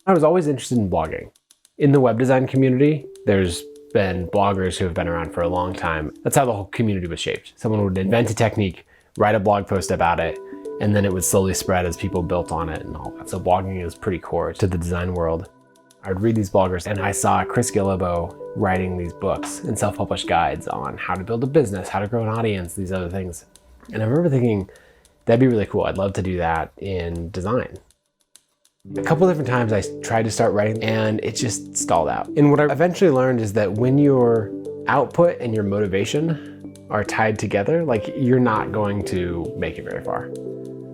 I was always interested in blogging. In the web design community, there's been bloggers who have been around for a long time. That's how the whole community was shaped. Someone would invent a technique, write a blog post about it, and then it would slowly spread as people built on it and all that. So blogging is pretty core to the design world. I would read these bloggers and I saw Chris Guillebeau writing these books and self-published guides on how to build a business, how to grow an audience, these other things. And I remember thinking, that'd be really cool. I'd love to do that in design. A couple different times I tried to start writing and it just stalled out. And what I eventually learned is that when your output and your motivation are tied together, like you're not going to make it very far.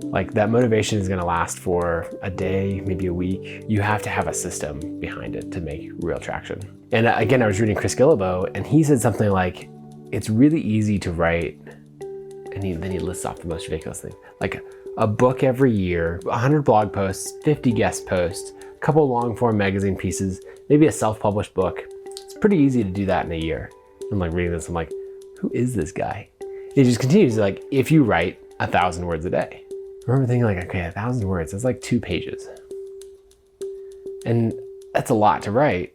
Like that motivation is gonna last for a day, maybe a week. You have to have a system behind it to make real traction. And again, I was reading Chris Guillebeau and he said something like, it's really easy to write, and then he lists off the most ridiculous thing. Like a book every year, 100 blog posts, 50 guest posts, a couple long form magazine pieces, maybe a self-published book. It's pretty easy to do that in a year. I'm like reading this, I'm like, who is this guy? He just continues like, if you write 1,000 words a day. I remember thinking like, okay, 1,000 words, that's like 2 pages. And that's a lot to write,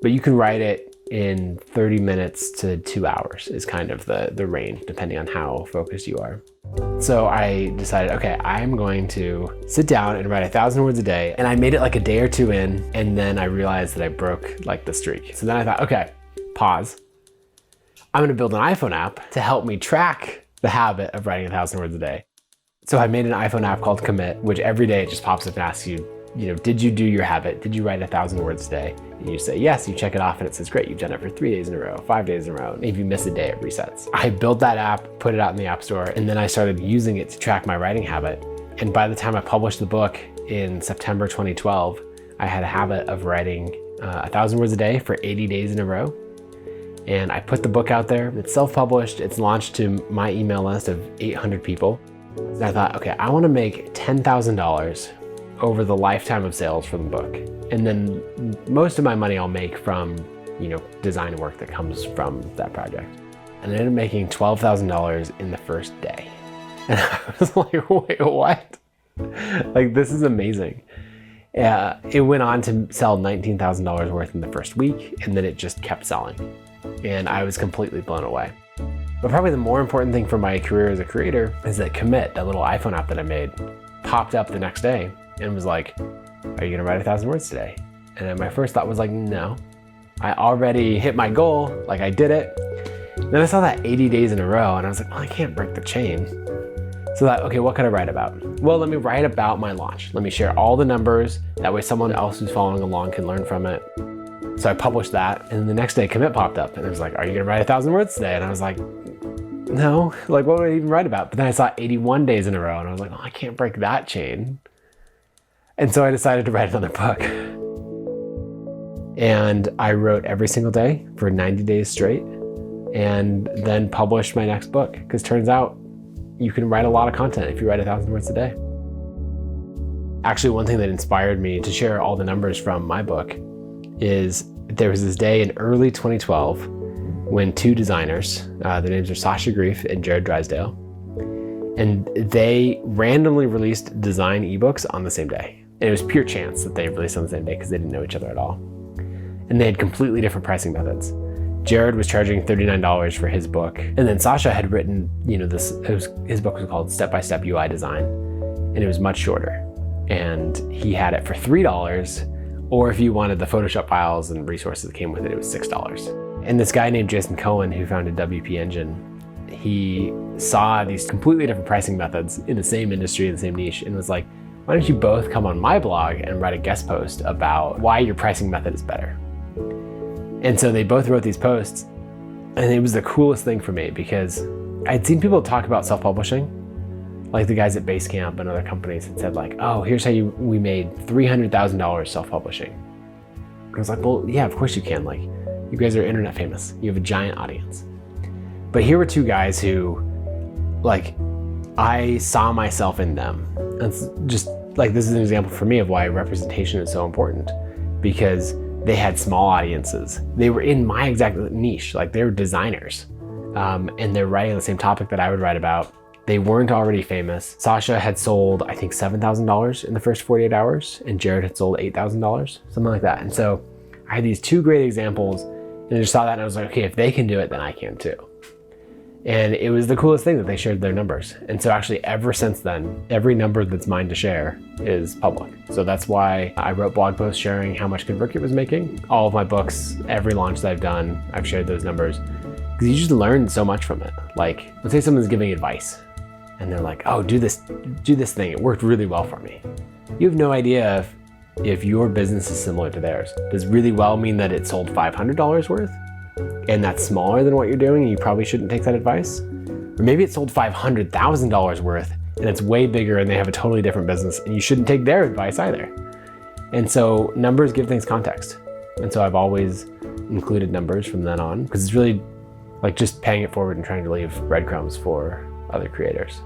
but you can write it in 30 minutes to 2 hours is kind of the range, depending on how focused you are. So I decided, okay, I'm going to sit down and write 1,000 words a day. And I made it like a day or two in, and then I realized that I broke like the streak. So then I thought, okay, pause. I'm gonna build an iPhone app to help me track the habit of writing 1,000 words a day. So I made an iPhone app called Commit, which every day it just pops up and asks you, did you do your habit? Did you write 1,000 words a day? And you say yes, you check it off and it says, great, you've done it for 3 days in a row, 5 days in a row. And if you miss a day, it resets. I built that app, put it out in the App Store, and then I started using it to track my writing habit. And by the time I published the book in September 2012, I had a habit of writing 1,000 words a day for 80 days in a row. And I put the book out there, it's self-published, it's launched to my email list of 800 people. And I thought, okay, I wanna make $10,000 over the lifetime of sales from the book. And then most of my money I'll make from, design work that comes from that project. And I ended up making $12,000 in the first day. And I was like, wait, what? Like, this is amazing. It went on to sell $19,000 worth in the first week, and then it just kept selling. And I was completely blown away. But probably the more important thing for my career as a creator is that Commit, that little iPhone app that I made, popped up the next day and was like, are you gonna write 1,000 words today? And then my first thought was like, no. I already hit my goal, like I did it. Then I saw that 80 days in a row and I was like, well, I can't break the chain. So that, okay, what could I write about? Well, let me write about my launch. Let me share all the numbers. That way someone else who's following along can learn from it. So I published that, and the next day Commit popped up and it was like, are you gonna write 1,000 words today? And I was like, no, like what would I even write about? But then I saw 81 days in a row and I was like, oh, I can't break that chain. And so I decided to write another book. And I wrote every single day for 90 days straight, and then published my next book. Because turns out you can write a lot of content if you write 1,000 words a day. Actually, one thing that inspired me to share all the numbers from my book is there was this day in early 2012 when 2 designers, their names are Sasha Grief and Jared Drysdale, and they randomly released design ebooks on the same day. And it was pure chance that they released on the same day because they didn't know each other at all. And they had completely different pricing methods. Jared was charging $39 for his book. And then Sasha had written, his book was called Step-by-Step UI Design, and it was much shorter. And he had it for $3, or if you wanted the Photoshop files and resources that came with it, it was $6. And this guy named Jason Cohen, who founded WP Engine, he saw these completely different pricing methods in the same industry, in the same niche, and was like, why don't you both come on my blog and write a guest post about why your pricing method is better? And so they both wrote these posts, and it was the coolest thing for me because I'd seen people talk about self-publishing, like the guys at Basecamp and other companies had said like, oh, here's how we made $300,000 self-publishing. I was like, well, yeah, of course you can. Like, you guys are internet famous. You have a giant audience. But here were 2 guys who, like, I saw myself in them. And just like, this is an example for me of why representation is so important, because they had small audiences. They were in my exact niche, like they were designers, and they're writing the same topic that I would write about. They weren't already famous. Sasha had sold, I think, $7,000 in the first 48 hours, and Jared had sold $8,000, something like that. And so I had these two great examples, and I just saw that and I was like, okay, if they can do it, then I can too. And it was the coolest thing that they shared their numbers. And so actually ever since then, every number that's mine to share is public. So that's why I wrote blog posts sharing how much ConvertKit was making. All of my books, every launch that I've done, I've shared those numbers. Because you just learn so much from it. Like, let's say someone's giving advice and they're like, oh, do this thing. It worked really well for me. You have no idea if your business is similar to theirs. Does really well mean that it sold $500 worth? And that's smaller than what you're doing and you probably shouldn't take that advice? Or maybe it sold $500,000 worth and it's way bigger and they have a totally different business and you shouldn't take their advice either. And so numbers give things context. And so I've always included numbers from then on because it's really like just paying it forward and trying to leave breadcrumbs for other creators.